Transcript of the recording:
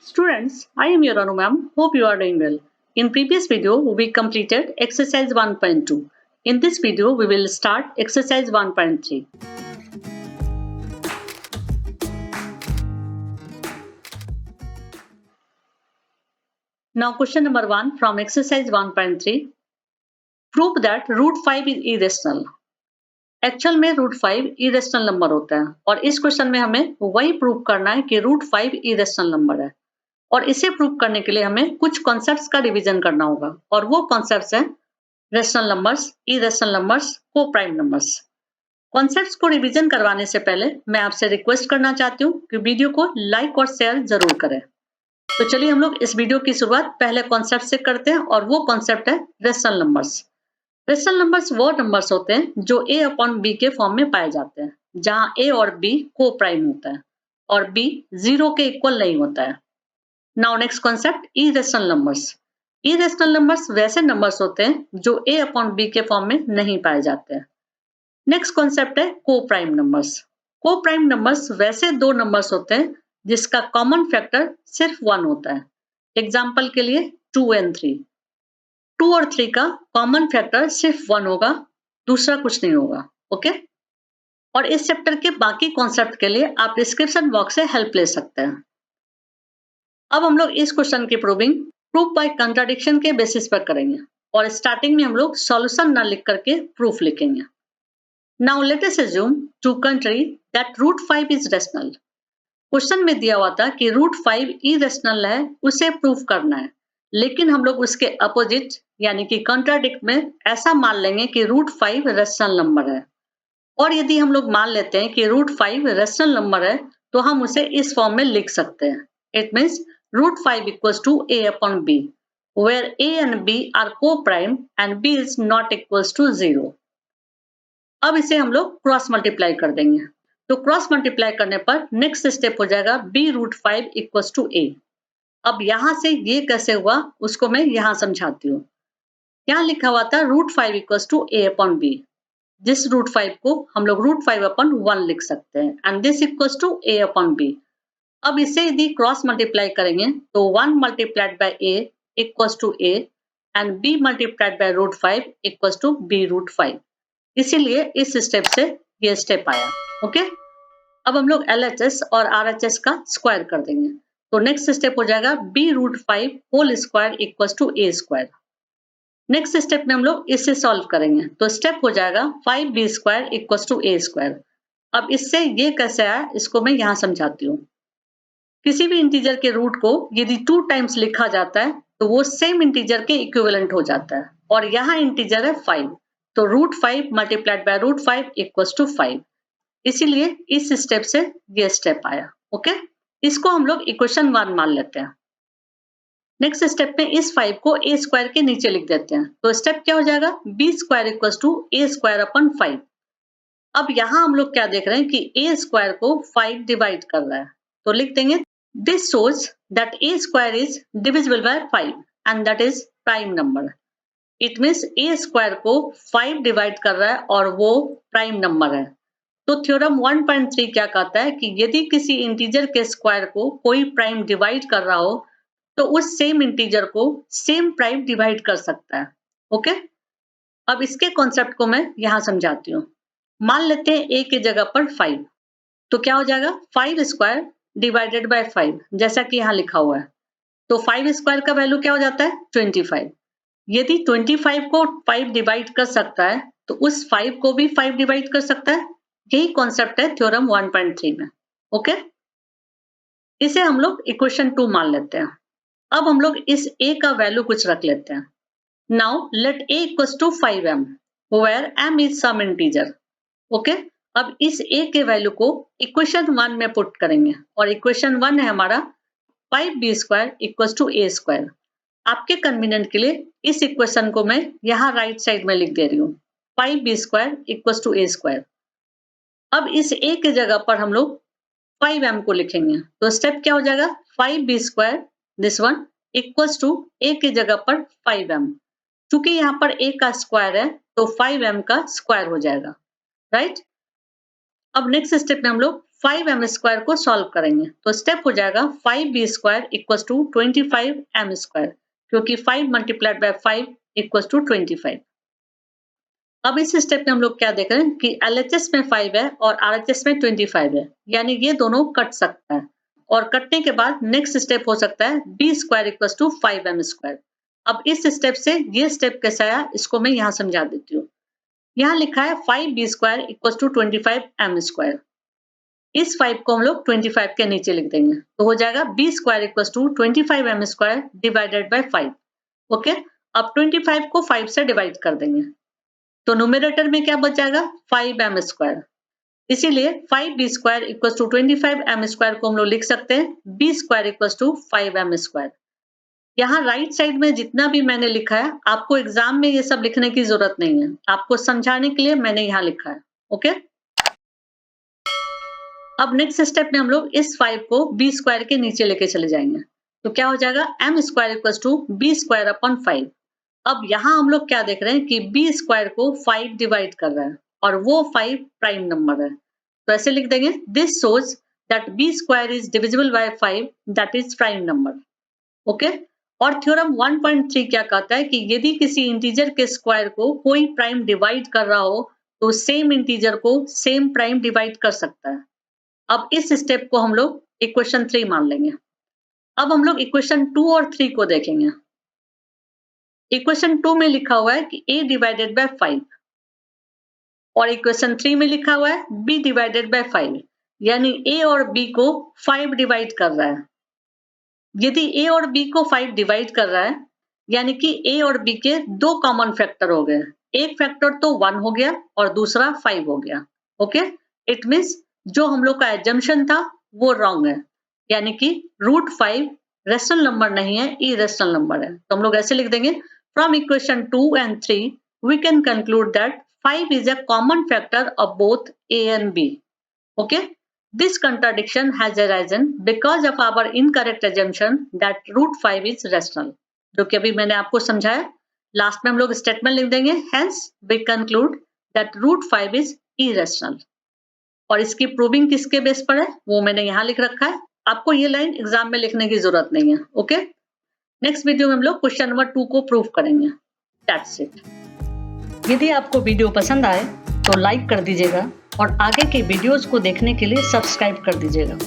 Students, I am your Anu ma'am. Hope you are doing well. In previous video, we completed exercise 1.2. In this video, we will start exercise 1.3. Now question number 1 from exercise 1.3. Prove that root 5 is irrational. Actual में root 5 irrational number होता है और इस question में हमें वही prove करना है कि रूट 5 इरेशनल नंबर है और इसे प्रूव करने के लिए हमें कुछ कॉन्सेप्ट्स का रिवीजन करना होगा और वो कॉन्सेप्ट्स हैं रेशनल नंबर्स, इरेशनल नंबर्स, को प्राइम नंबर्स। कॉन्सेप्ट्स को रिवीजन करवाने से पहले मैं आपसे रिक्वेस्ट करना चाहती हूँ कि वीडियो को लाइक और शेयर जरूर करें। तो चलिए हम लोग इस वीडियो की शुरुआत पहले कॉन्सेप्ट से करते हैं और वो कॉन्सेप्ट है रेशनल नंबर्स। रेशनल नंबर्स वो नंबर्स होते हैं जो a अपॉन b के फॉर्म में पाए जाते हैं, जहां a और b को प्राइम होता है और b 0 के इक्वल नहीं होता है। Now next concept irrational numbers. Irrational numbers वैसे नंबर्स होते हैं जो a अपॉन b के फॉर्म में नहीं पाए जाते हैं। नेक्स्ट कॉन्सेप्ट है को प्राइम नंबर्स। को प्राइम नंबर्स वैसे दो नंबर्स होते हैं जिसका कॉमन फैक्टर सिर्फ 1 होता है। एग्जाम्पल के लिए 2 and 3। 2 और 3 का कॉमन फैक्टर सिर्फ 1 होगा, दूसरा कुछ नहीं होगा। ओके, और इस चैप्टर के बाकी कॉन्सेप्ट के लिए आप डिस्क्रिप्शन बॉक्स से हेल्प ले सकते हैं। अब हम लोग इस क्वेश्चन की प्रूफ बाय कंट्राडिक्शन के बेसिस पर करेंगे और स्टार्टिंग में हम लोग सॉल्यूशन ना लिख करके प्रूफ लिखेंगे। Now let us assume to contrary that root 5 is rational. Question में दिया हुआ था कि रूट 5 इरेशनल है, उसे प्रूफ करना है, लेकिन हम लोग उसके अपोजिट यानी कि कॉन्ट्राडिक्ट में ऐसा मान लेंगे कि रूट 5 रेशनल नंबर है। और यदि हम लोग मान लेते हैं कि रूट 5 रेशनल नंबर है तो हम उसे इस फॉर्म में लिख सकते हैं। It means root 5 equals to a upon b, where a and b are co-prime and b is not equals to 0। अब इसे हम लोग क्रॉस मल्टीप्लाई कर देंगे, तो क्रॉस मल्टीप्लाई करने पर नेक्स्ट स्टेप हो जाएगा b root 5 equals to a। अब यहां से ये कैसे हुआ उसको मैं यहां समझाती हूँ। यहाँ लिखा हुआ था root 5 equals to a upon b, जिस रूट 5 को हम लोग रूट 5 अपॉन 1 लिख सकते हैं and this equals to a upon b। अब इसे यदि क्रॉस मल्टीप्लाई करेंगे तो 1 multiplied by a equals to a and b multiplied by root 5 equals to b root 5। इसीलिए इस स्टेप से ये स्टेप आया। ओके, अब हम लोग LHS और RHS का स्क्वायर कर देंगे, तो नेक्स्ट स्टेप हो जाएगा b root 5 whole square equals to a square. Next step में हम लोग इसे सॉल्व करेंगे, तो स्टेप हो जाएगा 5b square equals to a square. अब इससे ये कैसे आया इसको मैं यहाँ समझाती हूँ। किसी भी इंटीजर के रूट को यदि 2 टाइम्स लिखा जाता है तो वो सेम इंटीजर के इक्विवेलेंट हो जाता है और यहाँ इंटीजर है 5, तो root 5 multiplied by root 5 equals to 5। इसीलिए इस स्टेप से ये स्टेप आया। ओके, इसको हम लोग इक्वेशन 1 मान लेते हैं। नेक्स्ट स्टेप में इस 5 को a स्क्वायर के नीचे लिख देते हैं, तो स्टेप क्या हो जाएगा b square equals to a square upon 5। अब यहाँ हम लोग क्या देख रहे हैं कि a स्क्वायर को 5 डिवाइड कर रहा है, तो लिख देंगे this shows that a square is divisible by 5 and that is prime number. It means a square को 5 डिवाइड कर रहा है और वो प्राइम नंबर है। तो थ्योरम 1.3 क्या कहता है कि यदि किसी इंटीजर के स्क्वायर को कोई प्राइम डिवाइड कर रहा हो तो उस सेम इंटीजर को सेम प्राइम डिवाइड कर सकता है। ओके, अब इसके कॉन्सेप्ट को मैं यहाँ समझाती हूँ। मान लेते हैं a की जगह पर 5, तो क्या हो जाएगा 5 स्क्वायर डिवाइडेड बाय 5, जैसा कि यहाँ लिखा हुआ है। तो 5 स्क्वायर का वैल्यू क्या हो जाता है 25। यदि 25 को 5 डिवाइड कर सकता है तो उस 5 को भी 5 डिवाइड कर सकता है। यही कॉन्सेप्ट है थ्योरम 1.3 में। ओके, इसे हम लोग इक्वेशन 2 मान लेते हैं। अब हम लोग इस a का वैल्यू कुछ रख लेते हैं। Now let a equals to 5m where m is some integer. Okay, अब इस a के वैल्यू को इक्वेशन 1 में पुट करेंगे और इक्वेशन 1 है हमारा 5b square equals to a square. आपके कन्वीनियंट के लिए इस इक्वेशन को मैं यहाँ राइट साइड में लिख दे रही हूँ 5b square equals to a square. अब इस a के जगह पर हम लोग 5m को लिखेंगे, तो स्टेप क्या हो जाएगा 5b square this one equals to a की जगह पर 5m। क्योंकि यहाँ पर a का स्क्वायर है तो 5m का स्क्वायर हो जाएगा, राइट। अब नेक्स्ट स्टेप में हम लोग 5m² को सॉल्व करेंगे तो स्टेप हो जाएगा 5b² इक्वल्स टू 25m², क्योंकि 5 मल्टीप्लाइड बाय 5 इक्वल्स टू 25। अब इस स्टेप में हम लोग क्या देख रहे हैं कि LHS में 5 है और RHS में 25 है, यानी ये दोनों कट सकता है और कटने के बाद नेक्स्ट स्टेप हो सकता है b² इक्वल्स टू 5m²। अब इस स्टेप से ये स्टेप कैसा आया इसको मैं यहाँ समझा देती हूँ। यहाँ लिखा है 5b² इक्वल्स टू 25m²। इस 5 को हम लोग 25 के नीचे लिख देंगे तो हो जाएगा b² equals to 25m² divided by 5। Okay, अब 25 को 5 से डिवाइड कर देंगे तो न्यूमरेटर में क्या बच जाएगा 5m²। इसीलिए 5b² इक्वल्स टू 25m² को हम लोग लिख सकते हैं b² इक्वल्स टू 5m²। यहाँ राइट साइड में जितना भी मैंने लिखा है आपको एग्जाम में ये सब लिखने की जरूरत नहीं है, आपको समझाने के लिए मैंने यहाँ लिखा है। ओके, अब नेक्स्ट स्टेप में हम लोग इस 5 को b² के नीचे लेके चले जाएंगे तो क्या हो जाएगा m² equals to b² upon 5। अब यहाँ हम लोग क्या देख रहे हैं कि b² को 5 डिवाइड कर रहा है और वो 5 प्राइम नंबर है, तो ऐसे लिख देंगे this shows that b² is divisible by 5 that is prime number. Okay, और थ्योरम 1.3 क्या कहता है कि यदि किसी इंटीजर के स्क्वायर को कोई प्राइम डिवाइड कर रहा हो तो सेम इंटीजर को सेम प्राइम डिवाइड कर सकता है। अब इस स्टेप को हम लोग इक्वेशन 3 मान लेंगे। अब हम लोग इक्वेशन 2 और 3 को देखेंगे। इक्वेशन 2 में लिखा हुआ है कि a डिवाइडेड बाय 5 और इक्वेशन 3 में लिखा हुआ है b डिवाइडेड बाय 5, यानी a और b को 5 डिवाइड कर रहा है। यदि a और b को 5 डिवाइड कर रहा है यानी कि a और b के दो कॉमन फैक्टर हो गए, एक फैक्टर तो 1 हो गया और दूसरा 5 हो गया। ओके, इट मीन्स जो हम लोग का एजम्पशन था वो रॉन्ग है, यानी कि √5 रेशनल नंबर नहीं है, इरेशनल नंबर है। तो हम लोग ऐसे लिख देंगे from equation 2 and 3 we can conclude that 5 is a common factor of both a and b। Okay, this contradiction has arisen because of our incorrect assumption that √5 is rational, जो कि अभी मैंने आपको समझाया। लास्ट में हम लोग स्टेटमेंट लिख देंगे hence we conclude that √5 is irrational। और इसकी प्रूविंग किसके बेस पर है वो मैंने यहाँ लिख रखा है, आपको ये लाइन एग्जाम में लिखने की जरूरत नहीं है। ओके, नेक्स्ट वीडियो में हम लोग क्वेश्चन नंबर 2 को प्रूव करेंगे। That's it. यदि आपको वीडियो पसंद आए तो लाइक कर दीजिएगा और आगे के वीडियोस को देखने के लिए सब्सक्राइब कर दीजिएगा।